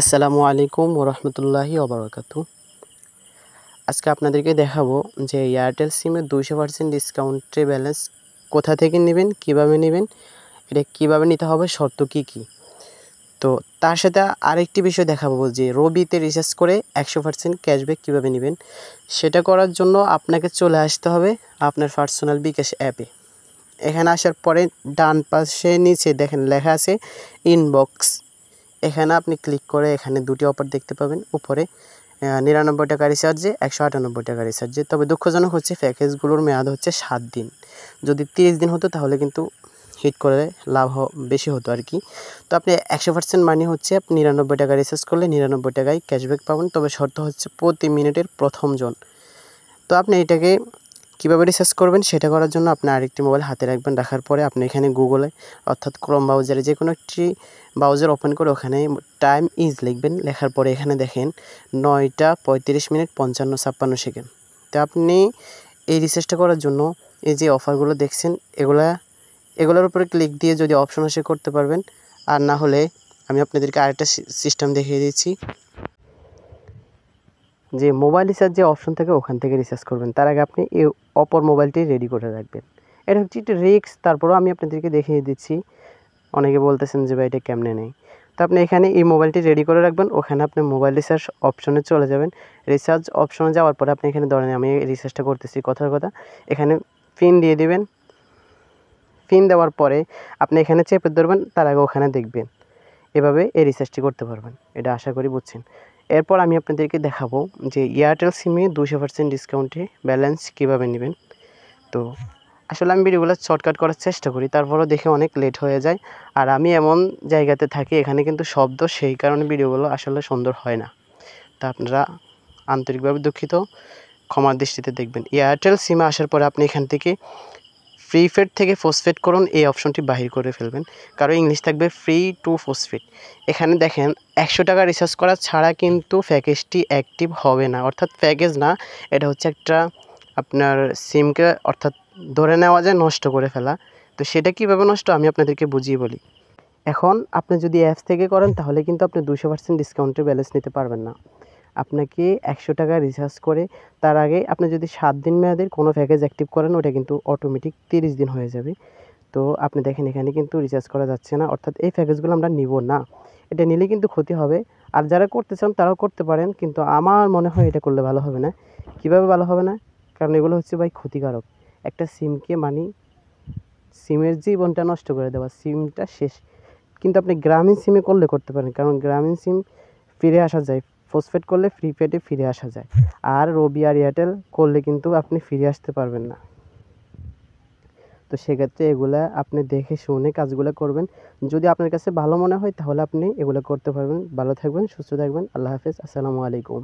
আসসালামু আলাইকুম ওরহমতুল্লাহি ওবরাকাতু। আজকে আপনাদেরকে দেখাবো যে এয়ারটেল সিমে 200% ডিসকাউন্টে ব্যালেন্স কোথা থেকে নেবেন, কিভাবে নেবেন, এটা কিভাবে নিতে হবে, শর্ত কী কী। তো তার সাথে আরেকটি বিষয় দেখাবো যে রবিতে রিচার্জ করে 100% ক্যাশব্যাক কীভাবে নেবেন। সেটা করার জন্য আপনাকে চলে আসতে হবে আপনার পার্সোনাল বিকাশ অ্যাপে। এখানে আসার পরে ডান পাশে নিচে দেখেন লেখা আছে ইনবক্স। এখানে আপনি ক্লিক করে এখানে দুটি অফার দেখতে পাবেন। উপরে 99 টাকা রিচার্জে 198 টাকা রিচার্জে। তবে দুঃখজনক হচ্ছে প্যাকেজগুলোর মেয়াদ হচ্ছে 7 দিন। যদি 30 দিন হতো তাহলে কিন্তু হিট করে লাভ বেশি হতো আর কি। তো আপনি 100% মানি হচ্ছে আপনি 99 টাকা রিচার্জ করলে 99 টাকায় ক্যাশব্যাক পাবেন। তবে শর্ত হচ্ছে প্রতি মিনিটের প্রথম জন। তো আপনি এটাকে কীভাবে রিচার্জ করবেন সেটা করার জন্য আপনি আরেকটি মোবাইল হাতে রাখবেন। রাখার পরে আপনি এখানে গুগলে অর্থাৎ ক্রোম ব্রাউজারে যে কোনো একটি ব্রাউজার ওপেন করে ওখানে টাইম ইজ লিখবেন। লেখার পরে এখানে দেখেন 9:35 55 সেকেন্ড। তো আপনি এই রিচার্জটা করার জন্য এই যে অফারগুলো দেখছেন এগুলোর উপরে ক্লিক দিয়ে যদি অপশন আসে করতে পারবেন। আর না হলে আমি আপনাদেরকে আরেকটা সিস্টেম দেখিয়ে দিচ্ছি যে মোবাইল রিচার্জ যে অপশন থাকে ওখান থেকে রিচার্জ করবেন। তার আগে আপনি এই অপর মোবাইলটি রেডি করে রাখবেন। এটা হচ্ছে একটু রিস্ক, তারপরেও আমি আপনাদেরকে দেখিয়ে দিচ্ছি। অনেকে বলতেছেন যে ভাই এটা কেমনে নেই। তো আপনি এখানে এই মোবাইলটি রেডি করে রাখবেন। ওখানে আপনি মোবাইল রিচার্জ অপশনে চলে যাবেন। রিচার্জ অপশনে যাওয়ার পরে আপনি এখানে ধরেন আমি রিচার্জটা করতেছি কথার কথা, এখানে পিন দিয়ে দিবেন। পিন দেওয়ার পরে আপনি এখানে চেপে ধরবেন, তার আগে ওখানে দেখবেন। এভাবে এই রিচার্জটি করতে পারবেন। এটা আশা করি বুঝছেন। এরপর আমি আপনাদেরকে দেখাবো যে এয়ারটেল সিমে 200% ডিসকাউন্টে ব্যালেন্স কীভাবে নেবেন। তো আসলে আমি ভিডিওগুলো শর্টকাট করার চেষ্টা করি, তারপরেও দেখে অনেক লেট হয়ে যায়। আর আমি এমন জায়গাতে থাকি এখানে কিন্তু শব্দ, সেই কারণে ভিডিওগুলো আসলে সুন্দর হয় না। তা আপনারা আন্তরিকভাবে দুঃখিত, ক্ষমার দৃষ্টিতে দেখবেন। এয়ারটেল সিমে আসার পরে আপনি এখান থেকে প্রিপেড থেকে পোস্টপেড করুন, এই অপশনটি বাহির করে ফেলবেন। কারণ ইংলিশ থাকবে ফ্রি টু পোস্টপেড। এখানে দেখেন 100 টাকা রিচার্জ করা ছাড়া কিন্তু প্যাকেজটি অ্যাক্টিভ হবে না। অর্থাৎ প্যাকেজ না, এটা হচ্ছে একটা আপনার সিমকে অর্থাৎ ধরে নেওয়া যায় নষ্ট করে ফেলা। তো সেটা কীভাবে নষ্ট আমি আপনাদেরকে বুঝিয়ে বলি। এখন আপনি যদি অ্যাপস থেকে করেন তাহলে কিন্তু আপনি 200% ডিসকাউন্টের ব্যালেন্স নিতে পারবেন না। আপনাকে 100 টাকা রিচার্জ করে তার আগে আপনি যদি 7 দিন মেয়াদের কোনো প্যাকেজ অ্যাক্টিভ করেন ওটা কিন্তু অটোমেটিক 30 দিন হয়ে যাবে। তো আপনি দেখেন এখানে কিন্তু রিচার্জ করা যাচ্ছে না, অর্থাৎ এই প্যাকেজগুলো আমরা নিব না। এটা নিলে কিন্তু ক্ষতি হবে। আর যারা করতে চান তারাও করতে পারেন, কিন্তু আমার মনে হয় এটা করলে ভালো হবে না। কীভাবে ভালো হবে না? কারণ এগুলো হচ্ছে ভাই ক্ষতিকারক। একটা সিমকে সিমের জীবনটা নষ্ট করে দেওয়া, সিমটা শেষ। কিন্তু আপনি গ্রামীণ সিমে করলে করতে পারেন, কারণ গ্রামীণ সিম ফিরে আসা যায়। পোস্টপেড করলে প্রিপেডে ফিরে আসা যায়। আর রবি আর এয়ারটেল করলে কিন্তু আপনি ফিরে আসতে পারবেন না। তো সেক্ষেত্রে এগুলা আপনি দেখে শুনে কাজগুলো করবেন। যদি আপনার কাছে ভালো মনে হয় তাহলে আপনি এগুলো করতে পারবেন। ভালো থাকবেন, সুস্থ থাকবেন। আল্লাহ হাফেজ। আসসালামু আলাইকুম।